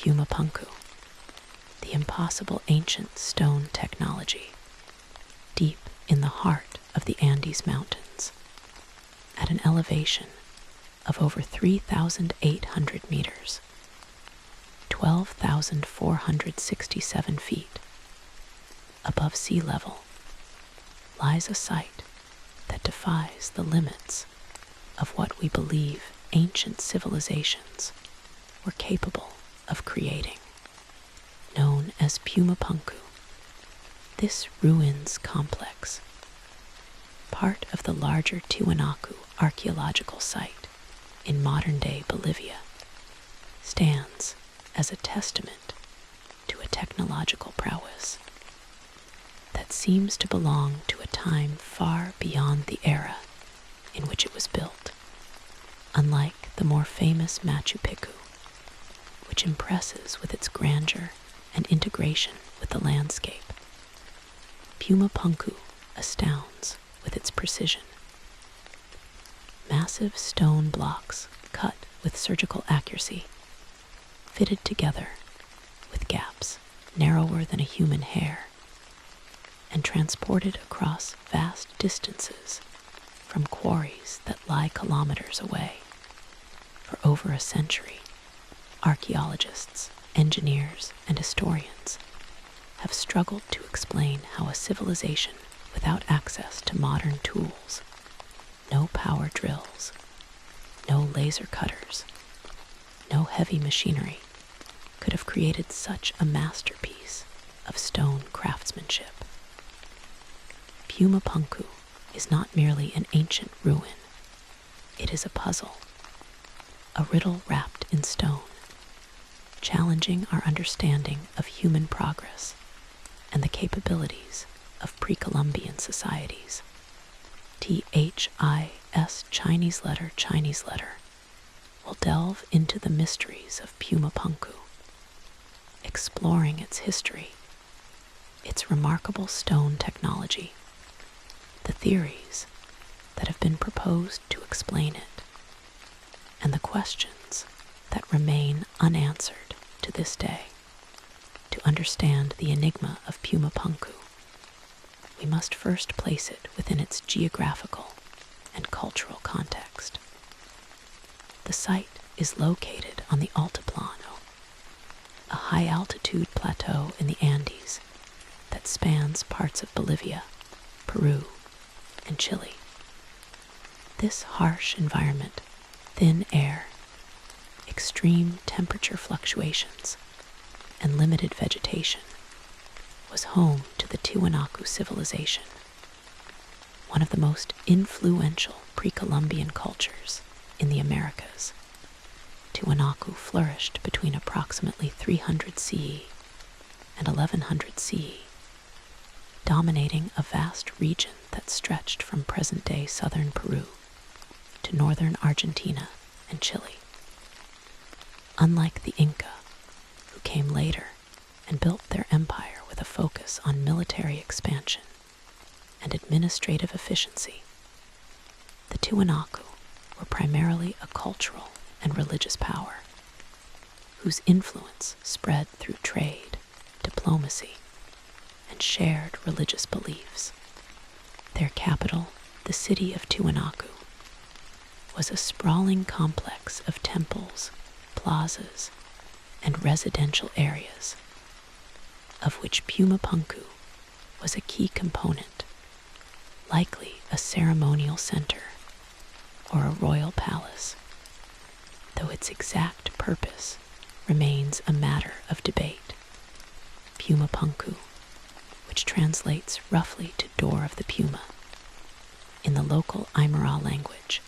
Puma Punku, the impossible ancient stone technology, deep in the heart of the Andes Mountains, at an elevation of over 3,800 meters, 12,467 feet above sea level, lies a site that defies the limits of what we believe ancient civilizations were capable of creating. Known as Puma Punku, this ruins complex, part of the larger Tiwanaku archaeological site in modern-day Bolivia, stands as a testament to a technological prowess that seems to belong to a time far beyond the era in which it was built, unlike the more famous Machu Picchu, which impresses with its grandeur and integration with the landscape. Puma Punku astounds with its precision. Massive stone blocks cut with surgical accuracy, fitted together with gaps narrower than a human hair, and transported across vast distances from quarries that lie kilometers away. For over a century, archaeologists, engineers, and historians have struggled to explain how a civilization without access to modern tools, no power drills, no laser cutters, no heavy machinery, could have created such a masterpiece of stone craftsmanship. Puma Punku is not merely an ancient ruin, it is a puzzle, a riddle wrapped in stone, challenging our understanding of human progress and the capabilities of pre-Columbian societies. THIS Chinese letter will delve into the mysteries of Puma Punku, exploring its history, its remarkable stone technology, the theories that have been proposed to explain it, and the questions that remain unanswered to this day. To understand the enigma of Puma Punku, we must first place it within its geographical and cultural context. The site is located on the Altiplano, a high-altitude plateau in the Andes that spans parts of Bolivia, Peru, and Chile. This harsh environment, thin air, extreme temperature fluctuations, and limited vegetation was home to the Tiwanaku civilization, one of the most influential pre-Columbian cultures in the Americas. Tiwanaku flourished between approximately 300 CE and 1100 CE, dominating a vast region that stretched from present-day southern Peru to northern Argentina and Chile. Unlike the Inca, who came later and built their empire with a focus on military expansion and administrative efficiency, the Tiwanaku were primarily a cultural and religious power, whose influence spread through trade, diplomacy, and shared religious beliefs. Their capital, the city of Tiwanaku, was a sprawling complex of temples, plazas, and residential areas, of which Puma Punku was a key component, likely a ceremonial center or a royal palace, though its exact purpose remains a matter of debate. Puma Punku, which translates roughly to Door of the Puma in the local Aymara language,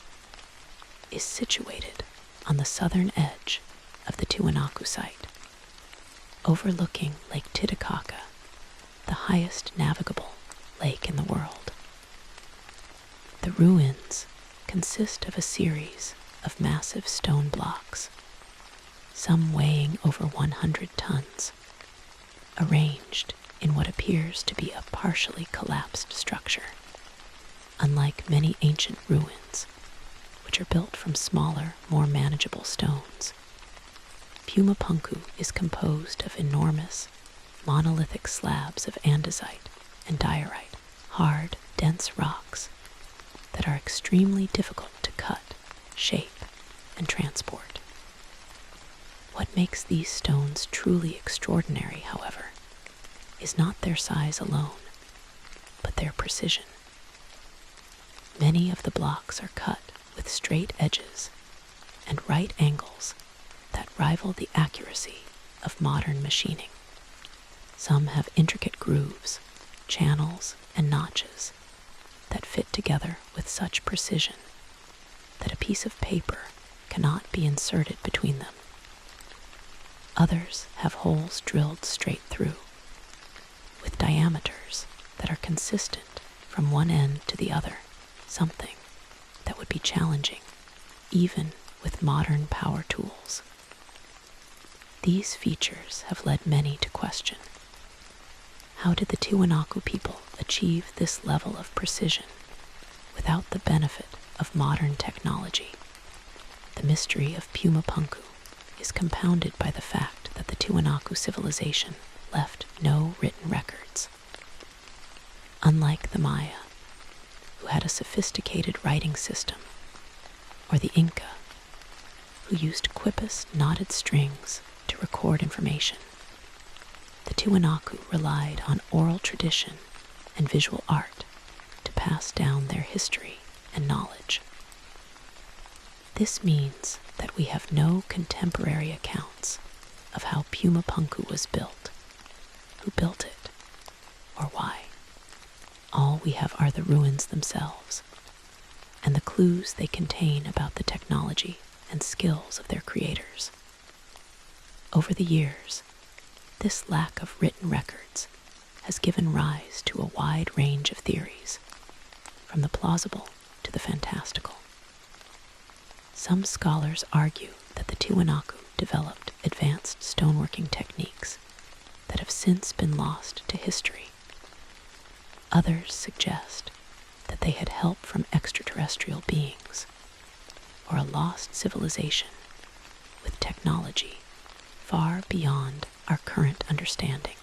is situated on the southern edge of the Tiwanaku site, overlooking Lake Titicaca, the highest navigable lake in the world. The ruins consist of a series of massive stone blocks, some weighing over 100 tons, arranged in what appears to be a partially collapsed structure. Unlike many ancient ruins, which are built from smaller, more manageable stones, Puma Punku is composed of enormous, monolithic slabs of andesite and diorite, hard, dense rocks that are extremely difficult to cut, shape, and transport. What makes these stones truly extraordinary, however, is not their size alone, but their precision. Many of the blocks are cut with straight edges and right angles that rival the accuracy of modern machining. Some have intricate grooves, channels, and notches that fit together with such precision that a piece of paper cannot be inserted between them. Others have holes drilled straight through, with diameters that are consistent from one end to the other, something that would be challenging even with modern power tools. These features have led many to question, how did the Tiwanaku people achieve this level of precision without the benefit of modern technology? The mystery of Puma Punku is compounded by the fact that the Tiwanaku civilization left no written records. Unlike the Maya, who had a sophisticated writing system, or the Inca, who used quipus knotted strings to record information, the Tiwanaku relied on oral tradition and visual art to pass down their history and knowledge. This means that we have no contemporary accounts of how Puma Punku was built, who built it, or why. All we have are the ruins themselves, and the clues they contain about the technology and skills of their creators. Over the years, this lack of written records has given rise to a wide range of theories, from the plausible to the fantastical. Some scholars argue that the Tiwanaku developed advanced stoneworking techniques that have since been lost to history. Others suggest that they had help from extraterrestrial beings, or a lost civilization with technology far beyond our current understanding.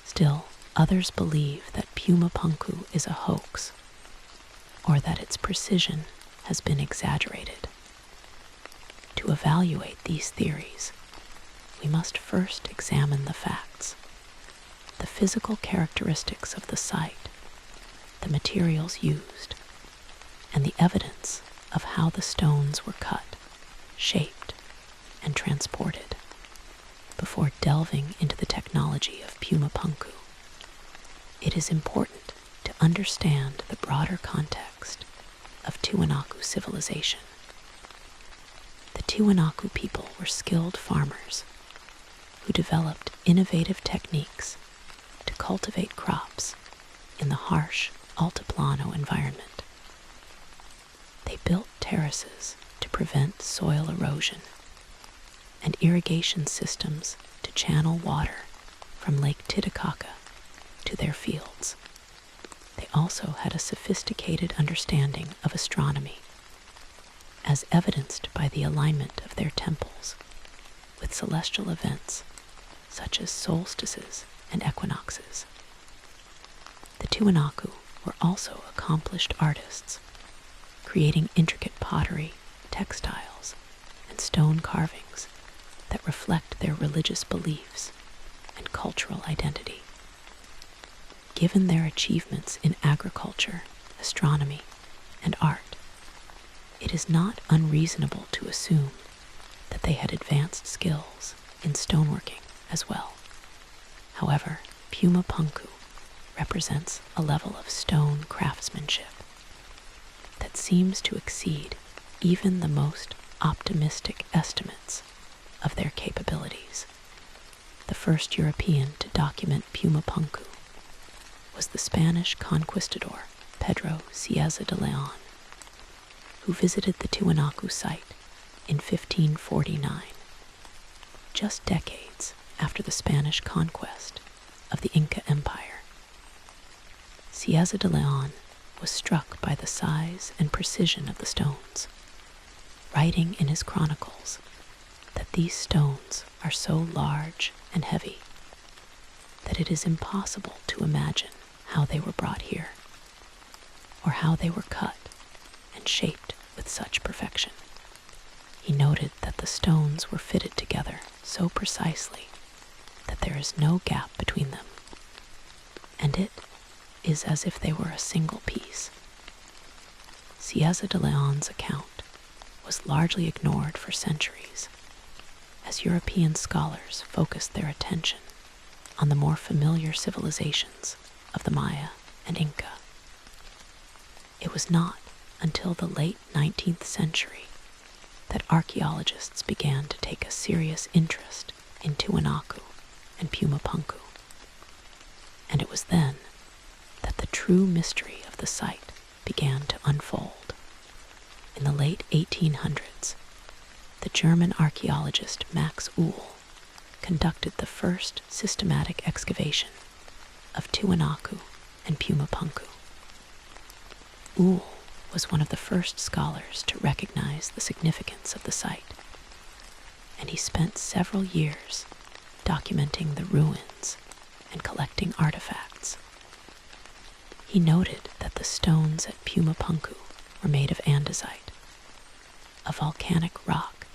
Still, others believe that Puma Punku is a hoax, or that its precision has been exaggerated. To evaluate these theories, we must first examine the facts, the physical characteristics of the site, the materials used, and the evidence of how the stones were cut, shaped, and transported, before delving into the technology of Puma Punku. It is important to understand the broader context of Tiwanaku civilization. The Tiwanaku people were skilled farmers who developed innovative techniques to cultivate crops in the harsh altiplano environment. They built terraces to prevent soil erosion and irrigation systems to channel water from Lake Titicaca to their fields. They also had a sophisticated understanding of astronomy, as evidenced by the alignment of their temples with celestial events such as solstices and equinoxes. The Tiwanaku were also accomplished artists, creating intricate pottery, textiles, and stone carvings that reflect their religious beliefs and cultural identity. Given their achievements in agriculture, astronomy, and art, it is not unreasonable to assume that they had advanced skills in stoneworking as well. However, Puma Punku represents a level of stone craftsmanship that seems to exceed even the most optimistic estimates of their capabilities. The first European to document Puma Punku was the Spanish conquistador Pedro Cieza de Leon, who visited the Tiwanaku site in 1549, just decades after the Spanish conquest of the Inca Empire. Cieza de Leon was struck by the size and precision of the stones, writing in his chronicles that These stones are so large and heavy that it is impossible to imagine how they were brought here, or how they were cut and shaped with such perfection. He noted that the stones were fitted together so precisely that there is no gap between them, and it is as if they were a single piece. Cieza de Leon's account was largely ignored for centuries, as European scholars focused their attention on the more familiar civilizations of the Maya and Inca. It was not until the late 19th century that archaeologists began to take a serious interest in Tiwanaku and Puma Punku, and it was then that the true mystery of the site began to unfold. In the late 1800s, the German archaeologist Max Uhl conducted the first systematic excavation of Tiwanaku and Puma Punku. Uhl was one of the first scholars to recognize the significance of the site, and he spent several years documenting the ruins and collecting artifacts. He noted that the stones at Puma Punku were made of andesite, a volcanic rock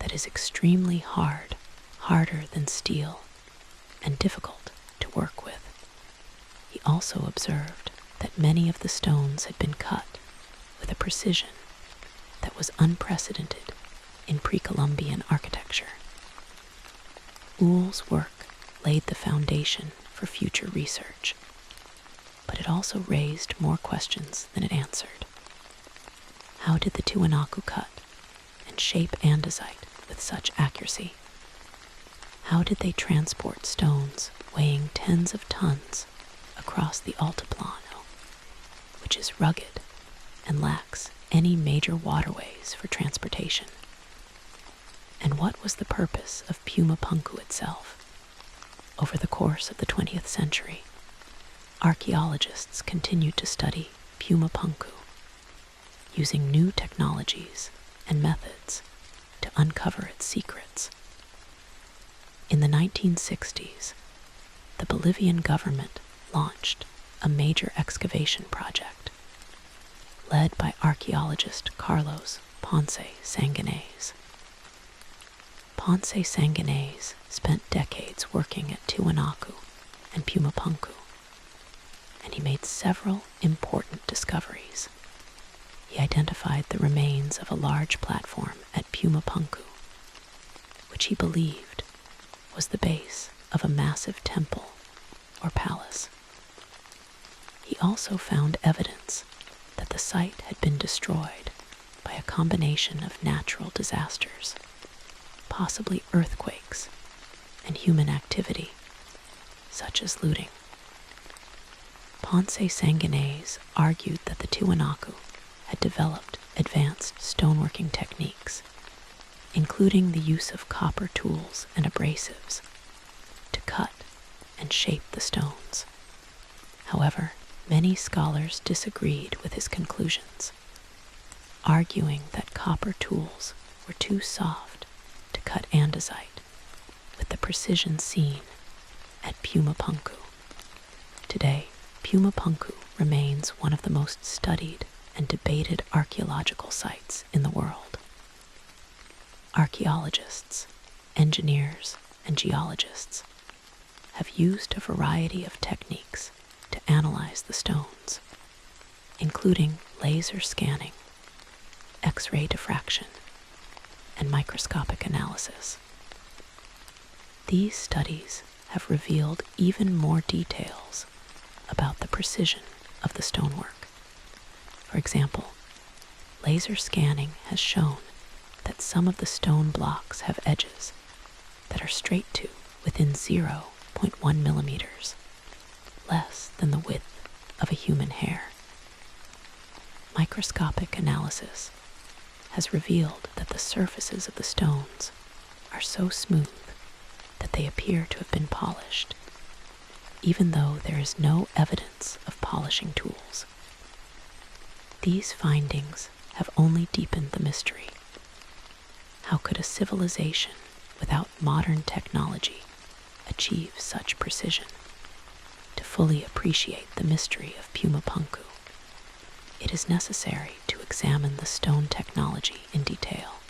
that is extremely hard, harder than steel, and difficult to work with. He also observed that many of the stones had been cut with a precision that was unprecedented in pre-Columbian architecture. Uhl's work laid the foundation for future research, but it also raised more questions than it answered. How did the Tiwanaku cut and shape andesite with such accuracy? How did they transport stones weighing tens of tons across the Altiplano, which is rugged and lacks any major waterways for transportation? And what was the purpose of Puma Punku itself? Over the course of the 20th century, archaeologists continued to study Puma Punku, using new technologies and methods to uncover its secrets. In the 1960s, the Bolivian government launched a major excavation project led by archaeologist Carlos Ponce Sanguinés. Ponce Sanguinés spent decades working at Tiwanaku and Puma Punku, and he made several important discoveries. He identified the remains of a large platform at Puma Punku, which he believed was the base of a massive temple or palace. He also found evidence that the site had been destroyed by a combination of natural disasters, possibly earthquakes, and human activity, such as looting. Ponce Sanguinés argued that the Tiwanaku had developed advanced stoneworking techniques, including the use of copper tools and abrasives to cut and shape the stones. However, many scholars disagreed with his conclusions, arguing that copper tools were too soft to cut andesite with the precision seen at Puma Punku. Today, Puma Punku remains one of the most studied and debated archaeological sites in the world. Archaeologists, engineers, and geologists have used a variety of techniques to analyze the stones, including laser scanning, X-ray diffraction, and microscopic analysis. These studies have revealed even more details about the precision of the stonework. For example, laser scanning has shown that some of the stone blocks have edges that are straight to within 0.1 millimeters, less than the width of a human hair. Microscopic analysis has revealed that the surfaces of the stones are so smooth that they appear to have been polished, even though there is no evidence of polishing tools. These findings have only deepened the mystery. How could a civilization without modern technology achieve such precision? To fully appreciate the mystery of Puma Punku, it is necessary to examine the stone technology in detail.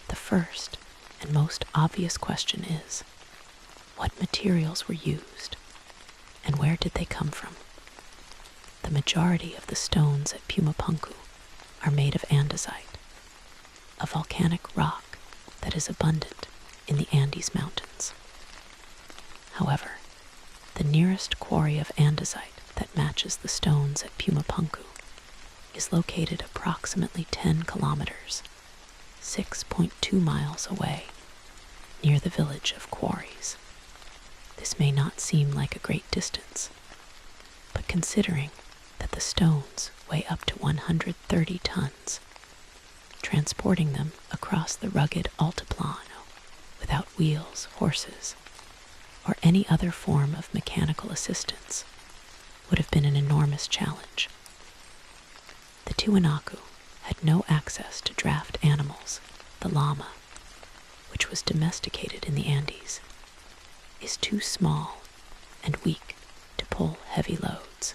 The first and most obvious question is, what materials were used, and where did they come from? The majority of the stones at Puma Punku are made of andesite, a volcanic rock that is abundant in the Andes Mountains. However, the nearest quarry of andesite that matches the stones at Puma Punku is located approximately 10 kilometers, 6.2 miles away, near the village of Quarries. This may not seem like a great distance, but considering that the stones weigh up to 130 tons, transporting them across the rugged altiplano without wheels, horses, or any other form of mechanical assistance would have been an enormous challenge. The Tiwanaku had no access to draft animals. The llama, which was domesticated in the Andes, is too small and weak to pull heavy loads.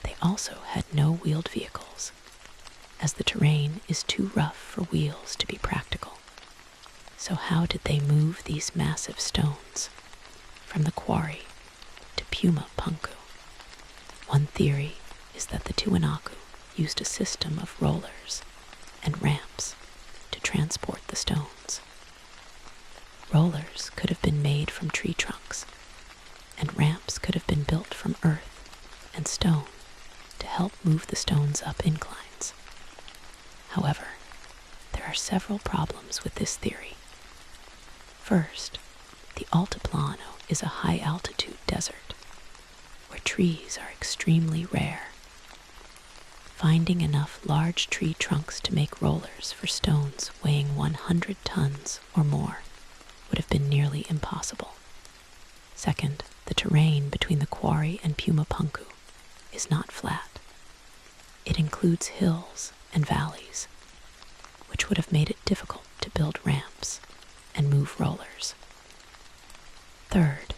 They also had no wheeled vehicles, as the terrain is too rough for wheels to be practical. So how did they move these massive stones from the quarry to Puma Punku? One theory is that the Tiwanaku used a system of rollers and ramps to transport the stones. Rollers could have been made from tree trunks, and ramps could have been built from earth and stone to help move the stones up inclines. However, there are several problems with this theory. First, the Altiplano is a high-altitude desert where trees are extremely rare. Finding enough large tree trunks to make rollers for stones weighing 100 tons or more would have been nearly impossible. Second, the terrain between the quarry and Puma Punku is not flat. It includes hills and valleys, which would have made it difficult to build ramps and move rollers. Third,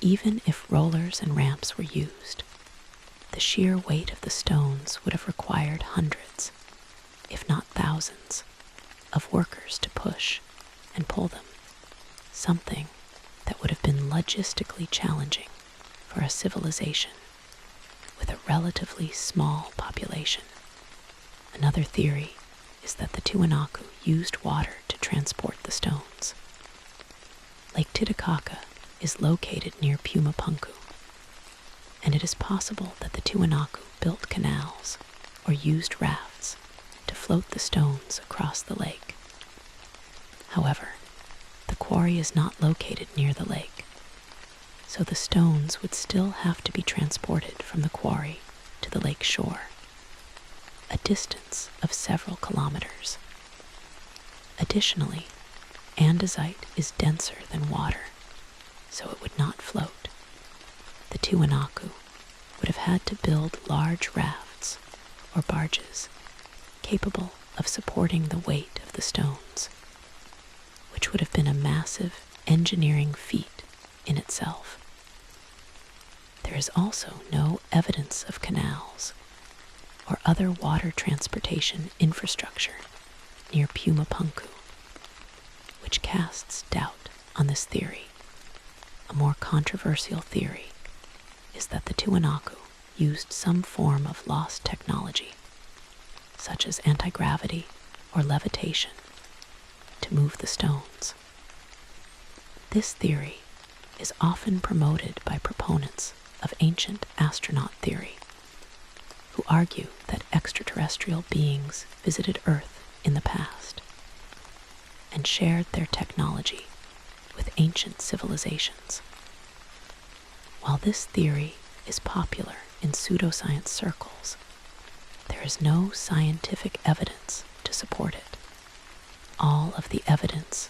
even if rollers and ramps were used, the sheer weight of the stones would have required hundreds, if not thousands, of workers to push and pull them, something that would have been logistically challenging for a civilization with a relatively small population. Another theory is that the Tiwanaku used water to transport the stones. Lake Titicaca is located near Puma Punku, and it is possible that the Tiwanaku built canals or used rafts to float the stones across the lake. However, the quarry is not located near the lake, so the stones would still have to be transported from the quarry to the lake shore, a distance of several kilometers. Additionally, andesite is denser than water, so it would not float. The Tiwanaku would have had to build large rafts or barges capable of supporting the weight of the stones, which would have been a massive engineering feat in itself. There is also no evidence of canals or other water transportation infrastructure near Puma Punku, which casts doubt on this theory. A more controversial theory is that the Tiwanaku used some form of lost technology, such as anti-gravity or levitation, to move the stones. This theory is often promoted by proponents of ancient astronaut theory, who argue that extraterrestrial beings visited Earth in the past and shared their technology with ancient civilizations. While this theory is popular in pseudoscience circles, there is no scientific evidence to support it. All of the evidence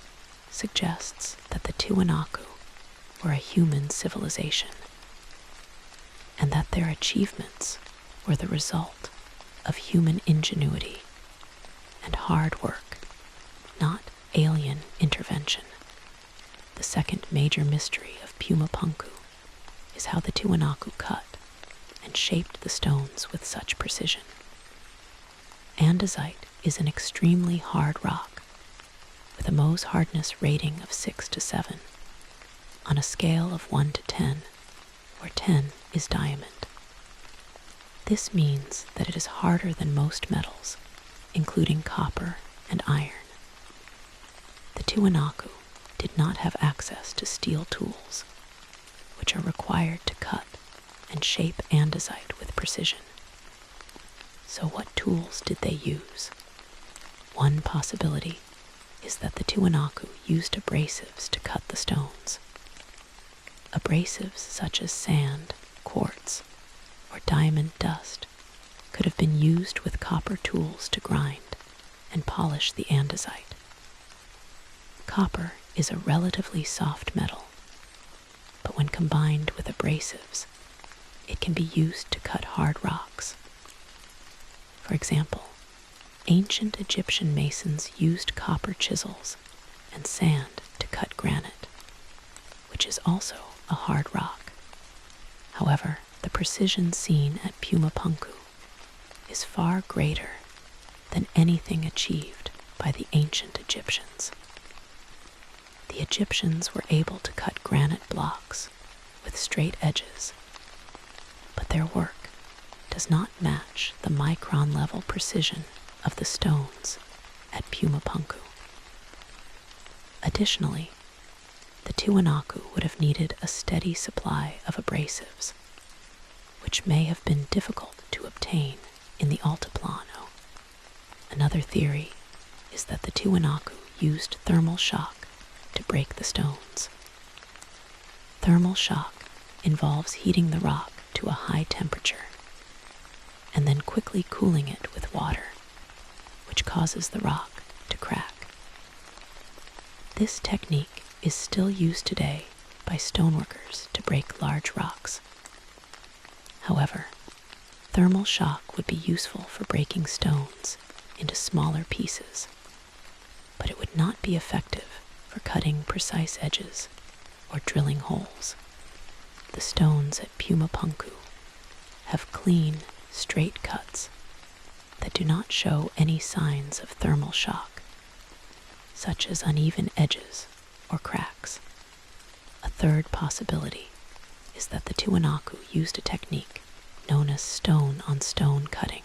suggests that the Tiwanaku were a human civilization, and that their achievements were the result of human ingenuity and hard work alien intervention. The second major mystery of Puma Punku is how the Tiwanaku cut and shaped the stones with such precision. Andesite is an extremely hard rock with a Mohs hardness rating of 6 to 7 on a scale of 1 to 10, where 10 is diamond. This means that it is harder than most metals, including copper and iron. The Tiwanaku did not have access to steel tools, which are required to cut and shape andesite with precision. So what tools did they use? One possibility is that the Tiwanaku used abrasives to cut the stones. Abrasives such as sand, quartz, or diamond dust could have been used with copper tools to grind and polish the andesite. Copper is a relatively soft metal, but when combined with abrasives, it can be used to cut hard rocks. For example, ancient Egyptian masons used copper chisels and sand to cut granite, which is also a hard rock. However, the precision seen at Puma Punku is far greater than anything achieved by the ancient Egyptians. The Egyptians were able to cut granite blocks with straight edges, but their work does not match the micron-level precision of the stones at Puma Punku. Additionally, the Tiwanaku would have needed a steady supply of abrasives, which may have been difficult to obtain in the Altiplano. Another theory is that the Tiwanaku used thermal shock to break the stones. Thermal shock involves heating the rock to a high temperature and then quickly cooling it with water, which causes the rock to crack. This technique is still used today by stoneworkers to break large rocks. However, thermal shock would be useful for breaking stones into smaller pieces, but it would not be effective for cutting precise edges or drilling holes. The stones at Puma Punku have clean, straight cuts that do not show any signs of thermal shock, such as uneven edges or cracks. A third possibility is that the Tiwanaku used a technique known as stone-on-stone cutting,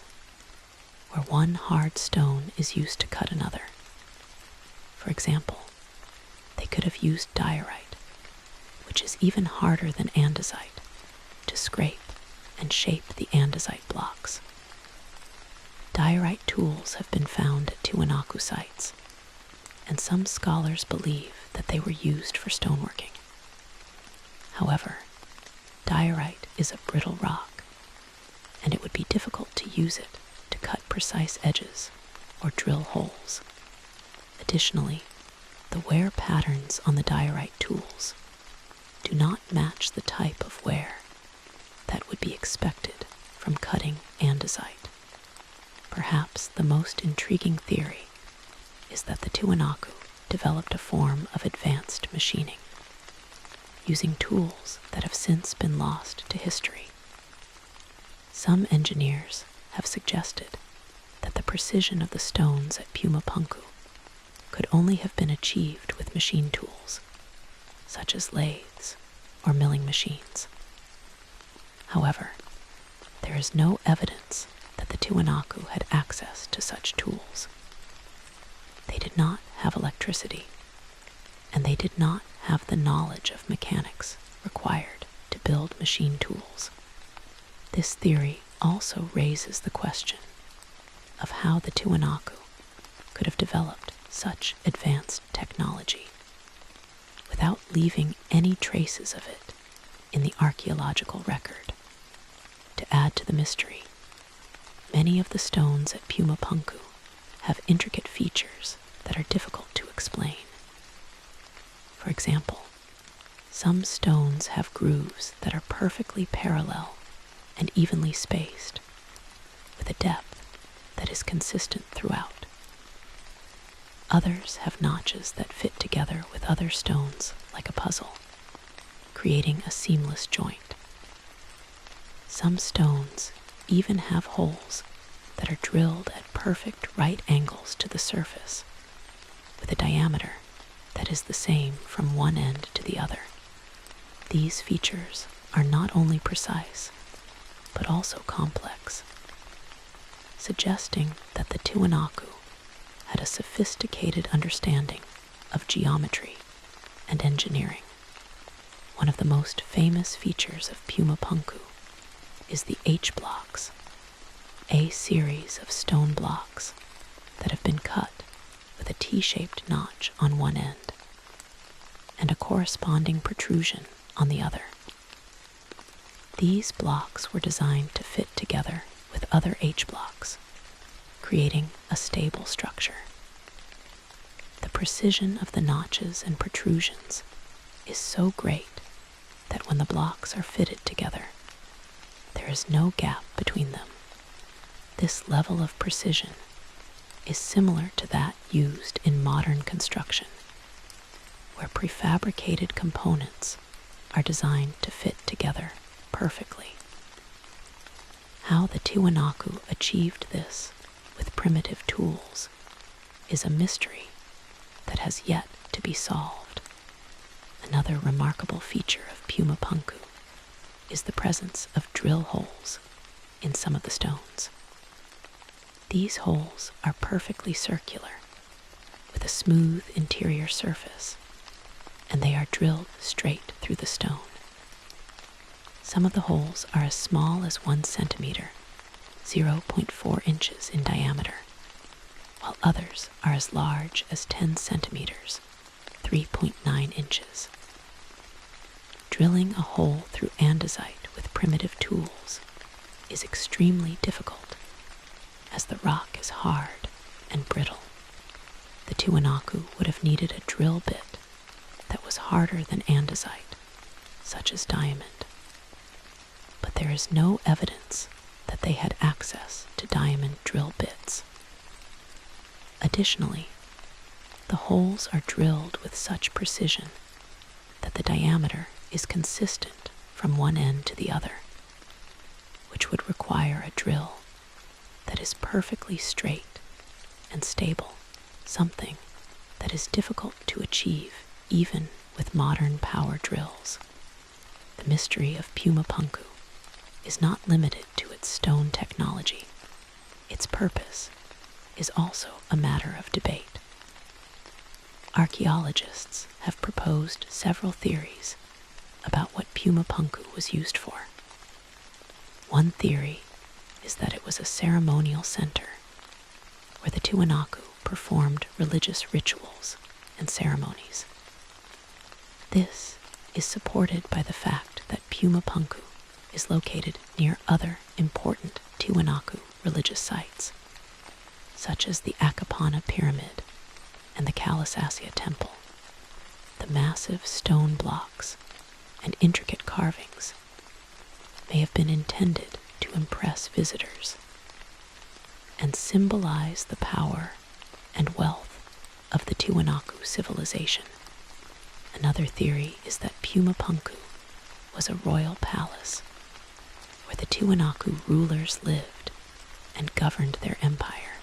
where one hard stone is used to cut another. For example, they could have used diorite, which is even harder than andesite, to scrape and shape the andesite blocks. Diorite tools have been found at Tiwanaku sites, and some scholars believe that they were used for stoneworking. However, diorite is a brittle rock, and it would be difficult to use it to cut precise edges or drill holes. Additionally, the wear patterns on the diorite tools do not match the type of wear that would be expected from cutting andesite. Perhaps the most intriguing theory is that the Tiwanaku developed a form of advanced machining, using tools that have since been lost to history. Some engineers have suggested that the precision of the stones at Puma Punku could only have been achieved with machine tools, such as lathes or milling machines. However, there is no evidence that the Tiwanaku had access to such tools. They did not have electricity, and they did not have the knowledge of mechanics required to build machine tools. This theory also raises the question of how the Tiwanaku could have developed such advanced technology without leaving any traces of it in the archaeological record. To add to the mystery, many of the stones at Puma Punku have intricate features that are difficult to explain. For example, some stones have grooves that are perfectly parallel and evenly spaced, with a depth that is consistent throughout. Others have notches that fit together with other stones like a puzzle, creating a seamless joint. Some stones even have holes that are drilled at perfect right angles to the surface, with a diameter that is the same from one end to the other. These features are not only precise, but also complex, suggesting that the Tiwanaku had a sophisticated understanding of geometry and engineering. One of the most famous features of Puma Punku is the H blocks, a series of stone blocks that have been cut with a T-shaped notch on one end and a corresponding protrusion on the other. These blocks were designed to fit together with other H blocks, creating a stable structure. The precision of the notches and protrusions is so great that when the blocks are fitted together, there is no gap between them. This level of precision is similar to that used in modern construction, where prefabricated components are designed to fit together perfectly. How the Tiwanaku achieved this with primitive tools is a mystery that has yet to be solved. Another remarkable feature of Puma Punku is the presence of drill holes in some of the stones. These holes are perfectly circular, with a smooth interior surface, and they are drilled straight through the stone. Some of the holes are as small as 1 centimeter, 0.4 inches in diameter, while others are as large as 10 centimeters, 3.9 inches. Drilling a hole through andesite with primitive tools is extremely difficult, as the rock is hard and brittle. The Tiwanaku would have needed a drill bit that was harder than andesite, such as diamond. But there is no evidence that they had access to diamond drill bits. Additionally, the holes are drilled with such precision that the diameter is consistent from one end to the other, which would require a drill that is perfectly straight and stable, something that is difficult to achieve even with modern power drills. The mystery of Puma Punku is not limited to its stone technology. Its purpose is also a matter of debate. Archaeologists have proposed several theories about what Puma Punku was used for. One theory is that it was a ceremonial center where the Tiwanaku performed religious rituals and ceremonies. This is supported by the fact that Puma Punku is located near other important Tiwanaku religious sites, such as the Akapana Pyramid and the Kalasasya Temple. The massive stone blocks and intricate carvings may have been intended to impress visitors and symbolize the power and wealth of the Tiwanaku civilization. Another theory is that Puma Punku was a royal palace where the Tiwanaku rulers lived and governed their empire.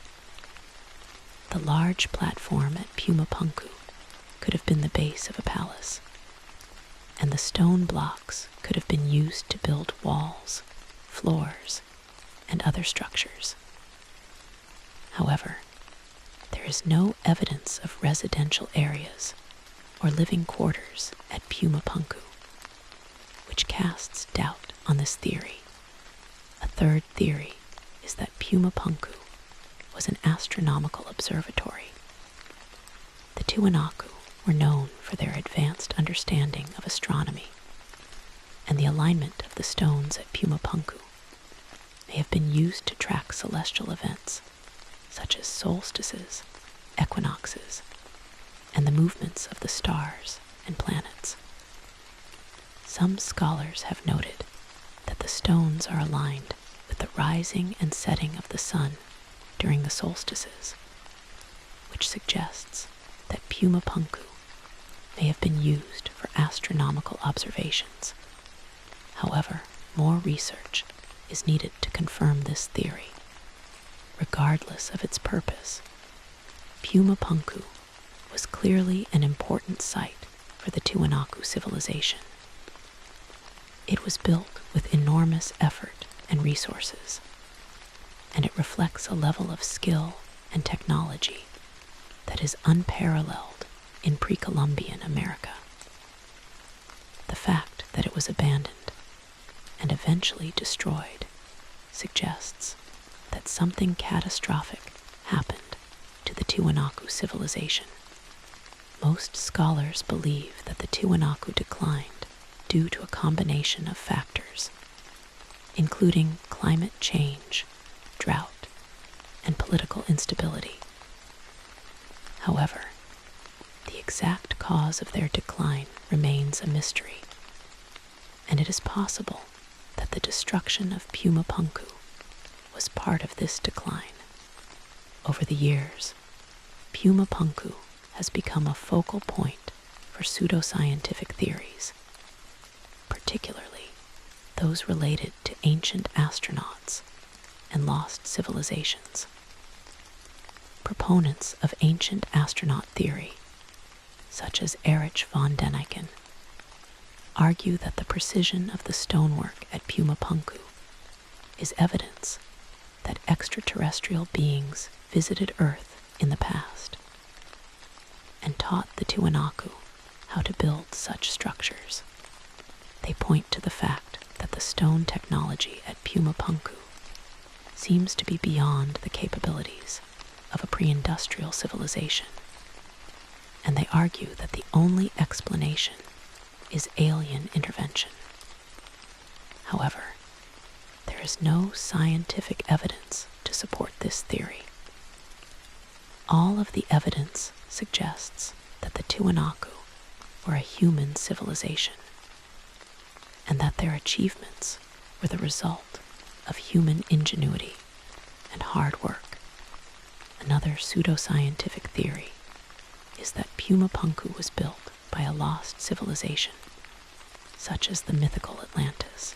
The large platform at Puma Punku could have been the base of a palace, and the stone blocks could have been used to build walls, floors, and other structures. However, there is no evidence of residential areas or living quarters at Puma Punku, which casts doubt on this theory. A third theory is that Puma Punku was an astronomical observatory. The Tiwanaku were known for their advanced understanding of astronomy, and the alignment of the stones at Puma Punku may have been used to track celestial events, such as solstices, equinoxes, and the movements of the stars and planets. Some scholars have noted that the stones are aligned with the rising and setting of the sun during the solstices, which suggests that Puma Punku may have been used for astronomical observations. However, more research is needed to confirm this theory. Regardless of its purpose, Puma Punku was clearly an important site for the Tiwanaku civilization. It was built with enormous effort and resources, and it reflects a level of skill and technology that is unparalleled in pre-Columbian America. The fact that it was abandoned and eventually destroyed suggests that something catastrophic happened to the Tiwanaku civilization. Most scholars believe that the Tiwanaku declined due to a combination of factors, including climate change, drought, and political instability. However, the exact cause of their decline remains a mystery, and it is possible that the destruction of Puma Punku was part of this decline. Over the years, Puma Punku has become a focal point for pseudoscientific theories, particularly those related to ancient astronauts and lost civilizations. Proponents of ancient astronaut theory, such as Erich von Däniken, argue that the precision of the stonework at Puma Punku is evidence that extraterrestrial beings visited Earth in the past and taught the Tiwanaku how to build such structures. They point to the fact that the stone technology at Puma Punku seems to be beyond the capabilities of a pre-industrial civilization, and they argue that the only explanation is alien intervention. However, there is no scientific evidence to support this theory. All of the evidence suggests that the Tiwanaku were a human civilization, and that their achievements were the result of human ingenuity and hard work. Another pseudoscientific theory is that Puma Punku was built by a lost civilization, such as the mythical Atlantis.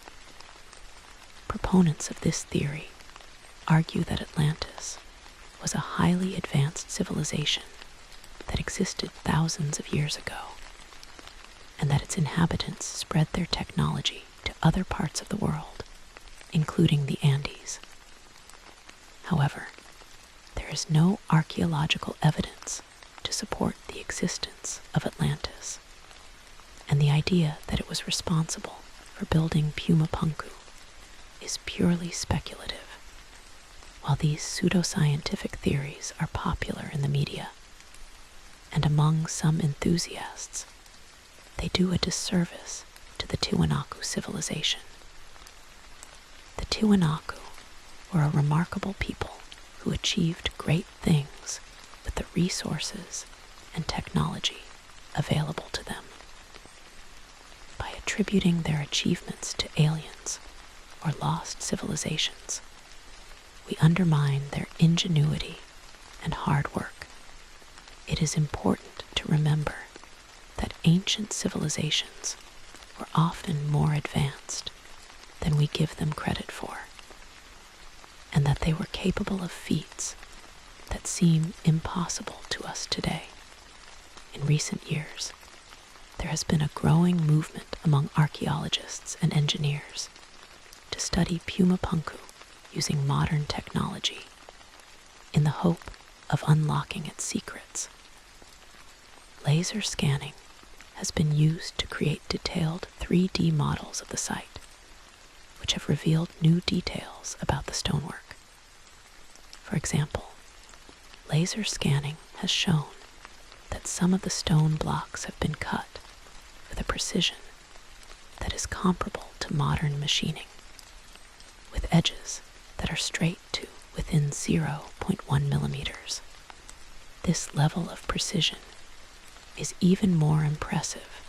Proponents of this theory argue that Atlantis was a highly advanced civilization that existed thousands of years ago, and that its inhabitants spread their technology to other parts of the world, including the Andes. However, there is no archaeological evidence to support the existence of Atlantis, and the idea that it was responsible for building Puma Punku is purely speculative. While these pseudoscientific theories are popular in the media and among some enthusiasts, they do a disservice to the Tiwanaku civilization. The Tiwanaku were a remarkable people who achieved great things with the resources and technology available to them. By attributing their achievements to aliens or lost civilizations, we undermine their ingenuity and hard work. It is important to remember that ancient civilizations were often more advanced than we give them credit for, and that they were capable of feats that seem impossible to us today. In recent years, there has been a growing movement among archaeologists and engineers to study Puma Punku using modern technology in the hope of unlocking its secrets. Laser scanning has been used to create detailed 3D models of the site, which have revealed new details about the stonework. For example, laser scanning has shown that some of the stone blocks have been cut with a precision that is comparable to modern machining, with edges that are straight to within 0.1 millimeters. This level of precision is even more impressive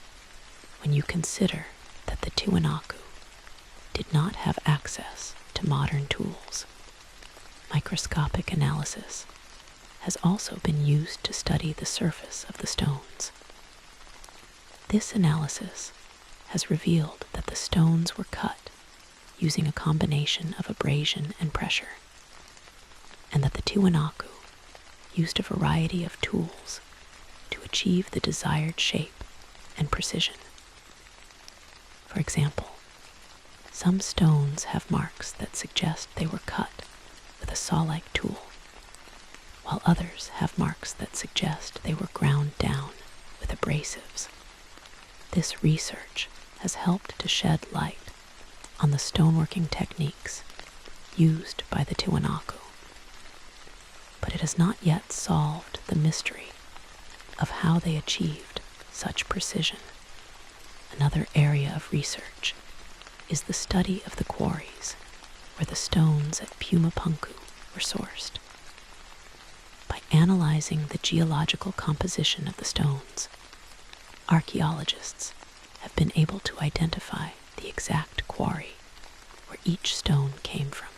when you consider that the Tiwanaku did not have access to modern tools, microscopic analysis, has also been used to study the surface of the stones. This analysis has revealed that the stones were cut using a combination of abrasion and pressure, and that the Tiwanaku used a variety of tools to achieve the desired shape and precision. For example, some stones have marks that suggest they were cut with a saw-like tool, while others have marks that suggest they were ground down with abrasives. This research has helped to shed light on the stoneworking techniques used by the Tiwanaku, but it has not yet solved the mystery of how they achieved such precision. Another area of research is the study of the quarries where the stones at Puma Punku were sourced. By analyzing the geological composition of the stones, archaeologists have been able to identify the exact quarry where each stone came from.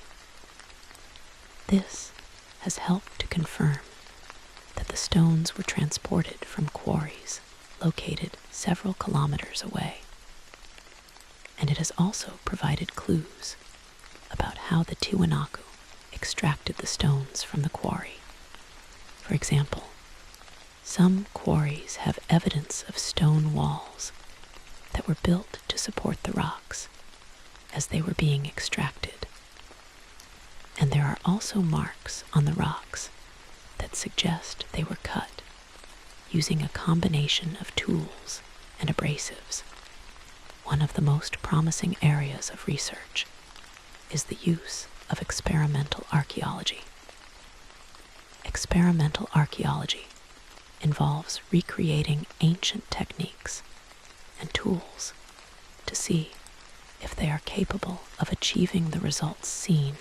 This has helped to confirm that the stones were transported from quarries located several kilometers away, and it has also provided clues about how the Tiwanaku extracted the stones from the quarry. For example, some quarries have evidence of stone walls that were built to support the rocks as they were being extracted, and there are also marks on the rocks that suggest they were cut using a combination of tools and abrasives. One of the most promising areas of research is the use of experimental archaeology. Experimental archaeology involves recreating ancient techniques and tools to see if they are capable of achieving the results seen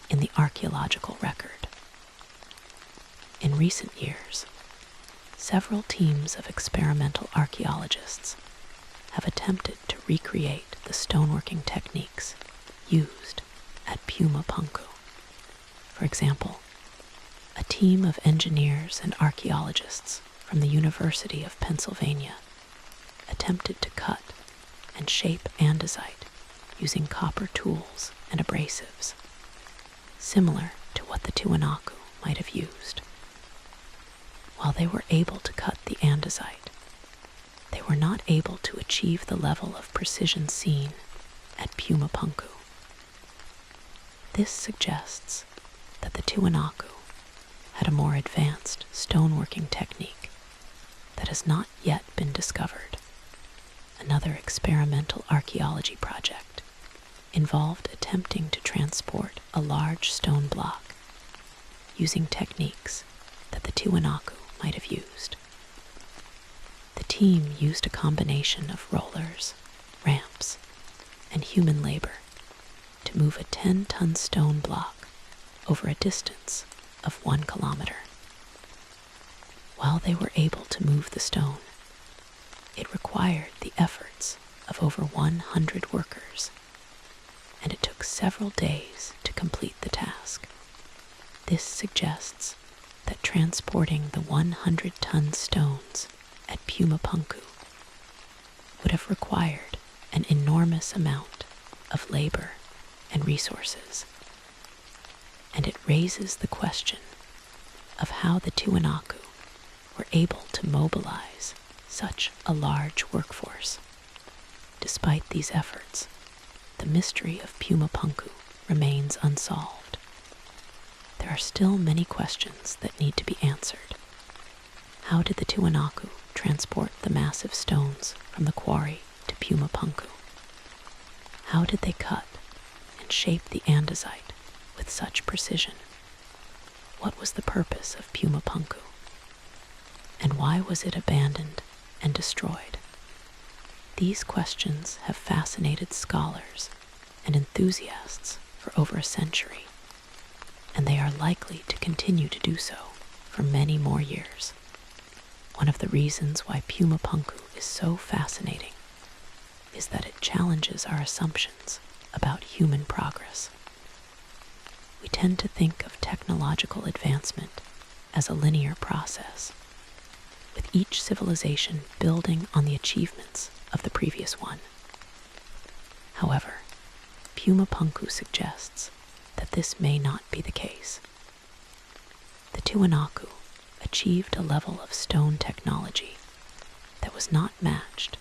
in the archaeological record. In recent years, several teams of experimental archaeologists have attempted to recreate the stoneworking techniques used at Puma Punku. For example, a team of engineers and archaeologists from the University of Pennsylvania attempted to cut and shape andesite using copper tools and abrasives, similar to what the Tiwanaku might have used. While they were able to cut the andesite, they were not able to achieve the level of precision seen at Puma Punku. This suggests that the Tiwanaku had a more advanced stoneworking technique that has not yet been discovered. Another experimental archaeology project involved attempting to transport a large stone block using techniques that the Tiwanaku might have used. The team used a combination of rollers, ramps, and human labor to move a 10-ton stone block over a distance of 1 kilometer. While they were able to move the stone, it required the efforts of over 100 workers, and it took several days to complete the task. This suggests that transporting the 100-ton stones at Puma Punku would have required an enormous amount of labor and resources, and it raises the question of how the Tiwanaku were able to mobilize such a large workforce. Despite these efforts, the mystery of Puma Punku remains unsolved. There are still many questions that need to be answered. How did the Tiwanaku transport the massive stones from the quarry to Puma Punku? How did they cut and shape the andesite with such precision? What was the purpose of Puma Punku? And why was it abandoned and destroyed? These questions have fascinated scholars and enthusiasts for over a century, and they are likely to continue to do so for many more years. One of the reasons why Puma Punku is so fascinating is that it challenges our assumptions about human progress. We tend to think of technological advancement as a linear process, with each civilization building on the achievements of the previous one. However, Puma Punku suggests that this may not be the case. The Tiwanaku achieved a level of stone technology that was not matched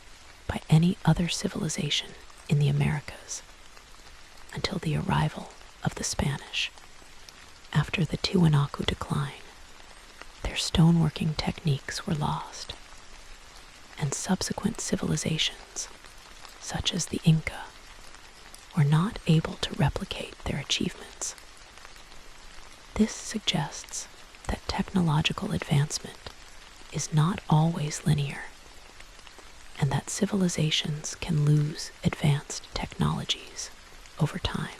by any other civilization in the Americas until the arrival of the Spanish. After the Tiwanaku decline, their stoneworking techniques were lost, and subsequent civilizations, such as the Inca, were not able to replicate their achievements. This suggests that technological advancement is not always linear, and that civilizations can lose advanced technologies over time.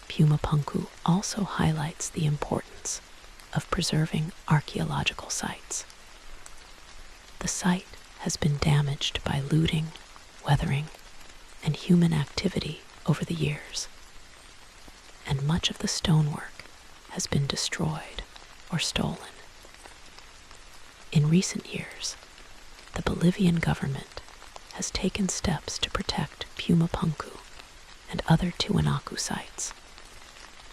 Puma Punku also highlights the importance of preserving archaeological sites. The site has been damaged by looting, weathering, and human activity over the years, and much of the stonework has been destroyed or stolen. In recent years, the Bolivian government has taken steps to protect Puma Punku and other Tiwanaku sites,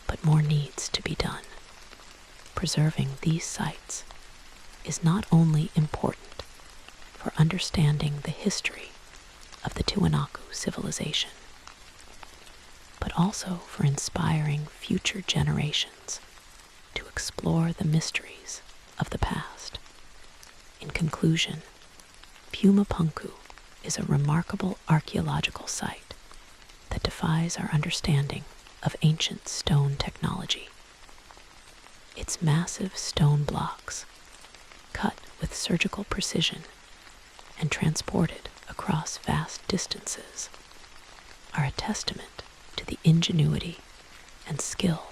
but more needs to be done. Preserving these sites is not only important for understanding the history of the Tiwanaku civilization, but also for inspiring future generations to explore the mysteries of the past. In conclusion, Puma Punku is a remarkable archaeological site that defies our understanding of ancient stone technology. Its massive stone blocks, cut with surgical precision and transported across vast distances, are a testament to the ingenuity and skill